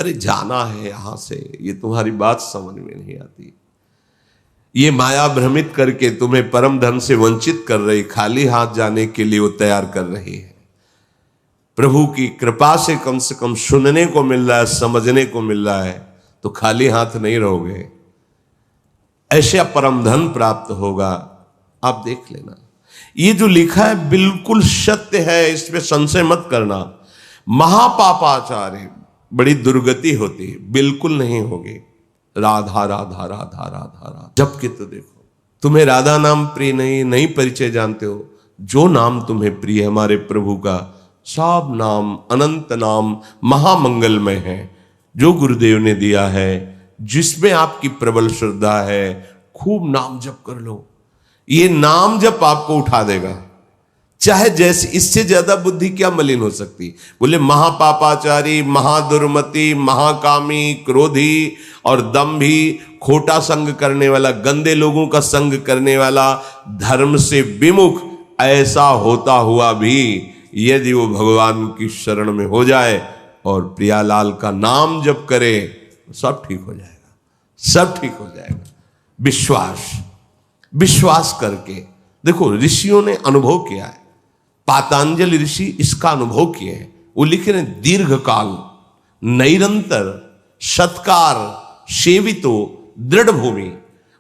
अरे जाना है यहां से, ये तुम्हारी बात समझ में नहीं आती। ये माया भ्रमित करके तुम्हें परम धन से वंचित कर रही, खाली हाथ जाने के लिए वो तैयार कर रही है। प्रभु की कृपा से कम सुनने को मिल रहा है, समझने को मिल रहा है, तो खाली हाथ नहीं रहोगे, ऐसा परम धन प्राप्त होगा। आप देख लेना, ये जो लिखा है बिल्कुल सत्य है, इसमें संशय मत करना। महापापाचार्य बड़ी दुर्गति होती, बिल्कुल नहीं होगी। राधा राधा राधा राधा राधा जप के तो देखो, तुम्हें राधा नाम प्रिय नहीं परिचय जानते हो, जो नाम तुम्हें प्रिय है हमारे प्रभु का, सब नाम अनंत नाम महामंगलमय है, जो गुरुदेव ने दिया है, जिसमें आपकी प्रबल श्रद्धा है, खूब नाम जप कर लो। ये नाम जप आपको उठा देगा, चाहे जैसे, इससे ज्यादा बुद्धि क्या मलिन हो सकती। बोले महापापाचारी, महादुर्मति, महाकामी, क्रोधी और दंभी, खोटा संग करने वाला, गंदे लोगों का संग करने वाला, धर्म से विमुख, ऐसा होता हुआ भी यदि वो भगवान की शरण में हो जाए और प्रियालाल का नाम जप करे, सब ठीक हो जाएगा, सब ठीक हो जाएगा। विश्वास करके देखो, ऋषियों ने अनुभव किया है, पातंजलि ऋषि इसका अनुभव किए हैं। वो लिखे हैं, दीर्घ काल निरंतर सत्कार सेवितो दृढ़ भूमि,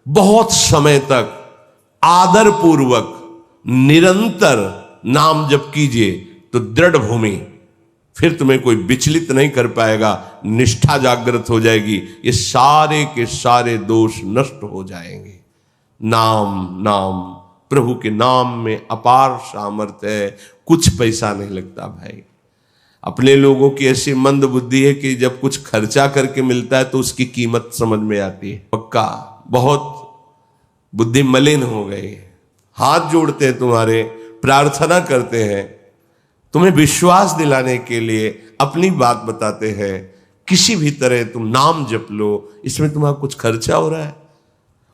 बहुत समय तक आदर पूर्वक निरंतर नाम जप कीजिए तो दृढ़ भूमि, फिर तुम्हें कोई विचलित नहीं कर पाएगा, निष्ठा जागृत हो जाएगी, ये सारे के सारे दोष नष्ट हो जाएंगे। नाम प्रभु के नाम में अपार सामर्थ्य है, कुछ पैसा नहीं लगता भाई। अपने लोगों की ऐसी मंद बुद्धि है कि जब कुछ खर्चा करके मिलता है तो उसकी कीमत समझ में आती है। पक्का बहुत बुद्धि मलिन हो गई। हाथ जोड़ते हैं तुम्हारे, प्रार्थना करते हैं, तुम्हें विश्वास दिलाने के लिए अपनी बात बताते हैं, किसी भी तरह तुम नाम जप लो, इसमें तुम्हारा कुछ खर्चा हो रहा है,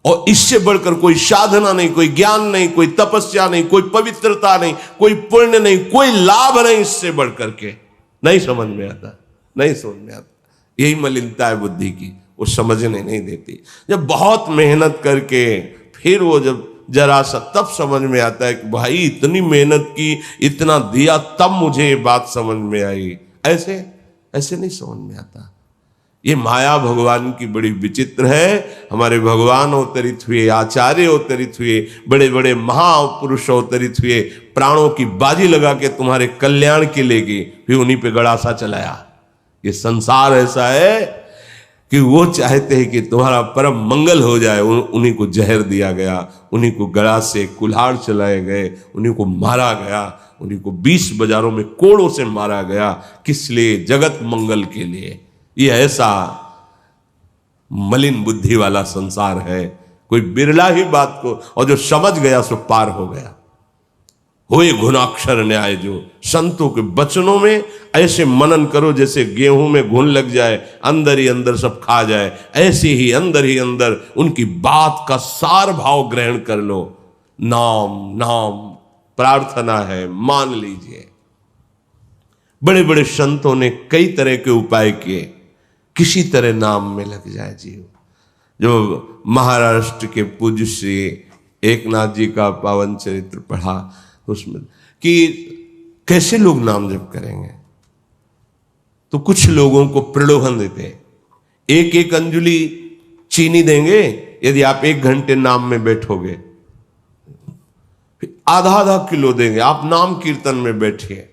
और इससे बढ़कर कोई साधना नहीं, कोई ज्ञान नहीं, कोई तपस्या नहीं, कोई पवित्रता नहीं, कोई पुण्य नहीं, कोई लाभ नहीं, इससे बढ़कर के नहीं समझ में आता, नहीं समझ में आता। यही मलिनता है बुद्धि की, वो समझने नहीं देती। जब बहुत मेहनत करके फिर वो जब जरा सा, तब समझ में आता है कि भाई इतनी मेहनत की, इतना दिया, तब मुझे ये बात समझ में आई। ऐसे ऐसे नहीं समझ में आता। ये माया भगवान की बड़ी विचित्र है। हमारे भगवान अवतरित हुए, आचार्य अवतरित हुए, बड़े बड़े महापुरुष अवतरित हुए, प्राणों की बाजी लगा के तुम्हारे कल्याण के लिए की, फिर उन्हीं पे गड़ासा चलाया। ये संसार ऐसा है कि वो चाहते हैं कि तुम्हारा परम मंगल हो जाए, उन्हीं को जहर दिया गया, उन्हीं को गड़ा से कुल्हाड़ चलाए गए, उन्हीं को मारा गया, उन्हीं को 20 बाजारों में कोड़ों से मारा गया। किस लिए? जगत मंगल के लिए। ये ऐसा मलिन बुद्धि वाला संसार है। कोई बिरला ही बात को, और जो समझ गया सो पार हो गया। होए गुणाक्षर न्याय, जो संतों के वचनों में ऐसे मनन करो जैसे गेहूं में घुन लग जाए, अंदर ही अंदर सब खा जाए, ऐसे ही अंदर उनकी बात का सार भाव ग्रहण कर लो। नाम प्रार्थना है, मान लीजिए। बड़े बड़े संतों ने कई तरह के उपाय किए, किसी तरह नाम में लग जाए जीव। जो महाराष्ट्र के पूज्य श्री एकनाथ जी का पावन चरित्र पढ़ा उसमें कि कैसे लोग नाम जप करेंगे, तो कुछ लोगों को प्रलोभन देते हैं। एक एक अंजुली चीनी देंगे यदि आप 1 घंटे नाम में बैठोगे, फिर आधा किलो देंगे, आप नाम कीर्तन में बैठिए।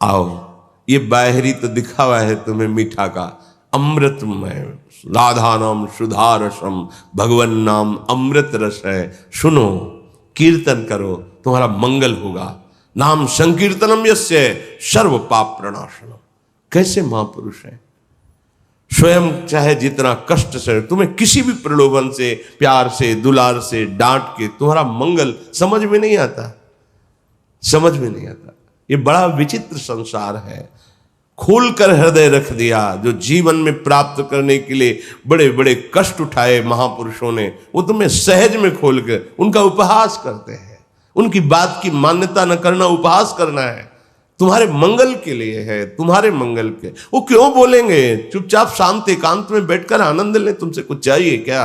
आओ, ये बाहरी तो दिखावा है तुम्हें मीठा का, अमृतमय राधा नाम सुधा रसम, भगवान नाम अमृत रस है। सुनो, कीर्तन करो, तुम्हारा मंगल होगा। नाम संकीर्तनम यस्य सर्व पाप प्रणाशनम। कैसे महापुरुष है, स्वयं चाहे जितना कष्ट से, तुम्हें किसी भी प्रलोभन से, प्यार से, दुलार से डांट के तुम्हारा मंगल समझ में नहीं आता, समझ में नहीं आता। ये बड़ा विचित्र संसार है। खोलकर हृदय रख दिया। जो जीवन में प्राप्त करने के लिए बड़े बड़े कष्ट उठाए महापुरुषों ने, वो तुम्हें सहज में खोल कर उनका उपहास करते हैं। उनकी बात की मान्यता न करना उपहास करना है। तुम्हारे मंगल के लिए है, तुम्हारे मंगल के। वो क्यों बोलेंगे? चुपचाप शांत एकांत में बैठकर आनंद ले, तुमसे कुछ चाहिए क्या?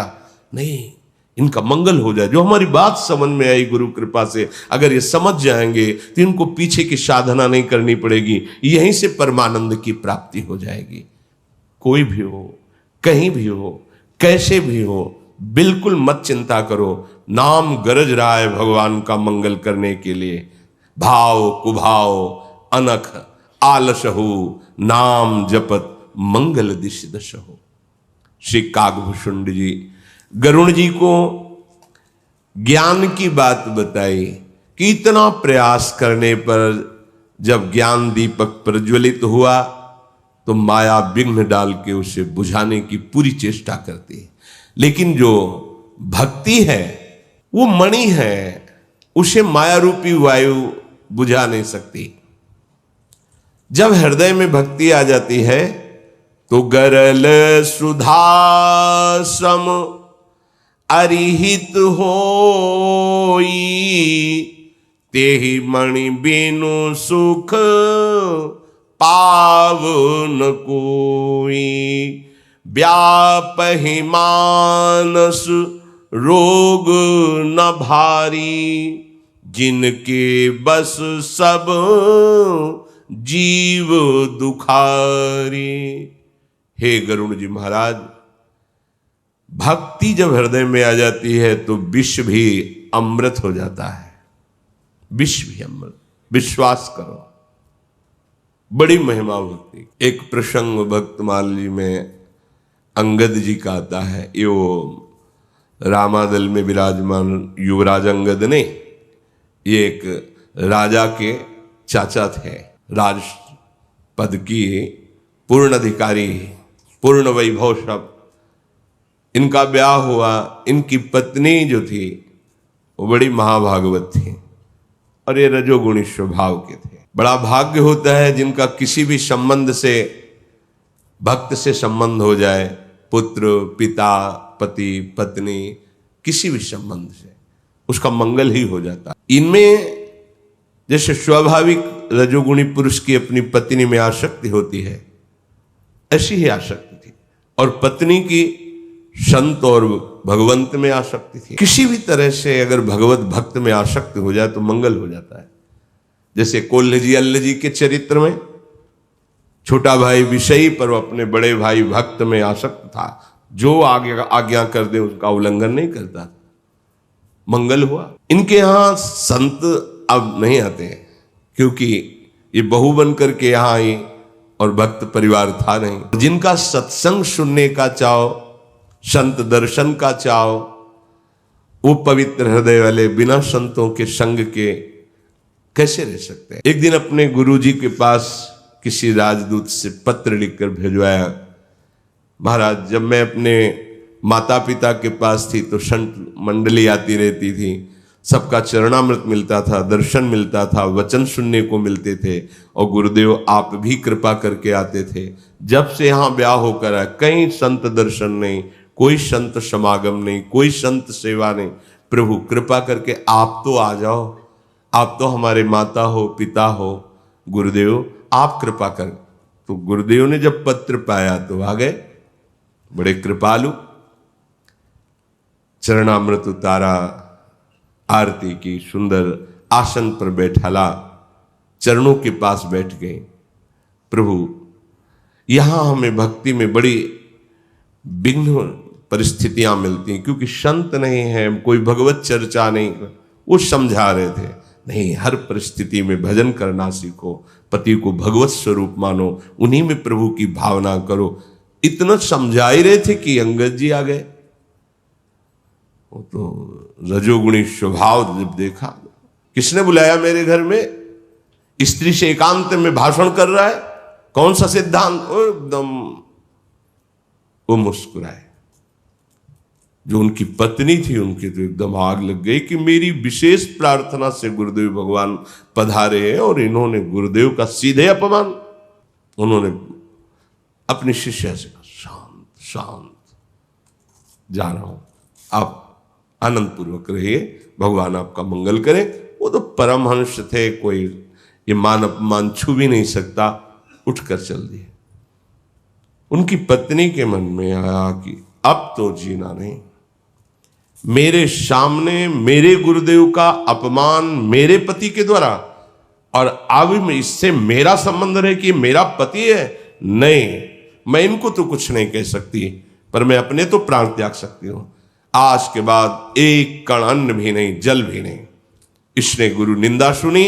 नहीं, इनका मंगल हो जाए। जो हमारी बात समझ में आई गुरु कृपा से, अगर ये समझ जाएंगे तो इनको पीछे की साधना नहीं करनी पड़ेगी, यहीं से परमानंद की प्राप्ति हो जाएगी। कोई भी हो, कहीं भी हो, कैसे भी हो, बिल्कुल मत चिंता करो। नाम गरज रहा है भगवान का मंगल करने के लिए। भाव कुभाव अनख आलस हो, नाम जपत मंगल दिश दश हो। श्री काकभूषुंड जी गरुण जी को ज्ञान की बात बताई कि इतना प्रयास करने पर जब ज्ञान दीपक प्रज्वलित हुआ तो माया विघ्न डाल के उसे बुझाने की पूरी चेष्टा करती है। लेकिन जो भक्ति है वो मणि है, उसे माया रूपी वायु बुझा नहीं सकती। जब हृदय में भक्ति आ जाती है तो गरल सुधा सम अरिहित होई, तेहि मणि बिनु सुख पावन कोई। व्यापहि मानस रोग न भारी, जिनके बस सब जीव दुखारी। हे गरुण जी महाराज, भक्ति जब हृदय में आ जाती है तो विश्व भी अमृत हो जाता है। विश्व भी अमृत, विश्वास करो, बड़ी महिमा भक्ति। एक प्रसंग भक्तमाल जी में अंगद जी का आता है। यो रामादल में विराजमान युवराज अंगद ने, ये एक राजा के चाचा थे, राज पद की पूर्ण अधिकारी, पूर्ण वैभव सब। इनका ब्याह हुआ, इनकी पत्नी जो थी वो बड़ी महाभागवत थी और ये रजोगुणी स्वभाव के थे। बड़ा भाग्य होता है जिनका किसी भी संबंध से, भक्त से संबंध हो जाए, पुत्र पिता पति पत्नी, किसी भी संबंध से उसका मंगल ही हो जाता। इनमें जैसे स्वाभाविक रजोगुणी पुरुष की अपनी पत्नी में आसक्ति होती है, ऐसी ही आसक्ति थी। और पत्नी की संत और भगवंत में आसक्ति थी। किसी भी तरह से अगर भगवत भक्त में आसक्ति हो जाए तो मंगल हो जाता है। जैसे कोल्ह जी अल्ल जी के चरित्र में छोटा भाई विषयी पर अपने बड़े भाई भक्त में आसक्त था, जो आज्ञा कर दे उसका उल्लंघन नहीं करता, मंगल हुआ। इनके यहां संत अब नहीं आते हैं क्योंकि ये बहू बन करके यहां आई और भक्त परिवार था नहीं। जिनका सत्संग सुनने का चाव, संत दर्शन का चाव, वो पवित्र हृदय वाले बिना संतों के संग के कैसे रह सकते हैं। एक दिन अपने गुरुजी के पास किसी राजदूत से पत्र लिखकर भेजवाया, महाराज जब मैं अपने माता पिता के पास थी तो संत मंडली आती रहती थी, सबका चरणामृत मिलता था, दर्शन मिलता था, वचन सुनने को मिलते थे और गुरुदेव आप भी कृपा करके आते थे। जब से यहाँ ब्याह होकर आया कहीं संत दर्शन नहीं, कोई संत समागम नहीं, कोई संत सेवा नहीं। प्रभु कृपा करके आप तो आ जाओ, आप तो हमारे माता हो पिता हो, गुरुदेव आप कृपा कर। तो गुरुदेव ने जब पत्र पाया तो आ गए, बड़े कृपालु। चरणामृत उतारा, आरती की, सुंदर आसन पर बैठाला, चरणों के पास बैठ गए। प्रभु यहां हमें भक्ति में बड़ी विघ्न परिस्थितियां मिलती हैं क्योंकि संत नहीं है, कोई भगवत चर्चा नहीं। वो समझा रहे थे नहीं, हर परिस्थिति में भजन करना सीखो, पति को भगवत स्वरूप मानो, उन्हीं में प्रभु की भावना करो। इतना समझा ही रहे थे कि अंगद जी आ गए। वो तो रजोगुणी स्वभाव जब देखा, किसने बुलाया मेरे घर में, स्त्री से एकांत में भाषण कर रहा है, कौन सा सिद्धांत। एकदम वो मुस्कुराए। जो उनकी पत्नी थी उनकी तो एकदम आग लग गई कि मेरी विशेष प्रार्थना से गुरुदेव भगवान पधारे हैं और इन्होंने गुरुदेव का सीधे अपमान। उन्होंने अपनी शिष्या से कहा शांत शांत, जा रहा हूं, आप आनंद पूर्वक रहिए, भगवान आपका मंगल करे। वो तो परमहंस थे, कोई ये मान अपमान छू भी नहीं सकता, उठकर चल दिए। उनकी पत्नी के मन में आया कि अब तो जीना नहीं, मेरे सामने मेरे गुरुदेव का अपमान मेरे पति के द्वारा, और अब में इससे मेरा संबंध रहे कि मेरा पति है, नहीं, मैं इनको तो कुछ नहीं कह सकती, पर मैं अपने तो प्राण त्याग सकती हूं। आज के बाद एक कण अन्न भी नहीं, जल भी नहीं। इसने गुरु निंदा सुनी,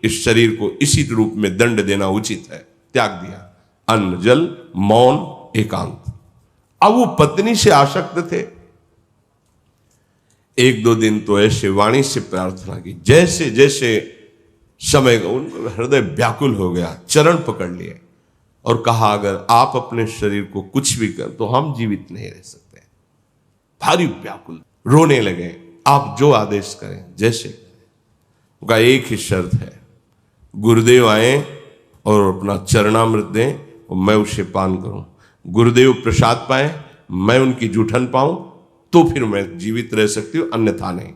इस शरीर को इसी रूप में दंड देना उचित है, त्याग दिया। अन्न जल मौन एकांत। अब वो पत्नी से आसक्त थे। एक दो दिन तो ऐसे वाणी से प्रार्थना की, जैसे जैसे समय उनका हृदय व्याकुल हो गया, चरण पकड़ लिए और कहा, अगर आप अपने शरीर को कुछ भी कर तो हम जीवित नहीं रह सकते। भारी व्याकुल, रोने लगे, आप जो आदेश करें, जैसे करें। उनका एक ही शर्त है, गुरुदेव आए और अपना चरणामृत दें और मैं उसे पान करूं। गुरुदेव प्रसाद पाए, मैं उनकी जूठन पाऊं, तो फिर मैं जीवित रह सकती हूं, अन्यथा नहीं।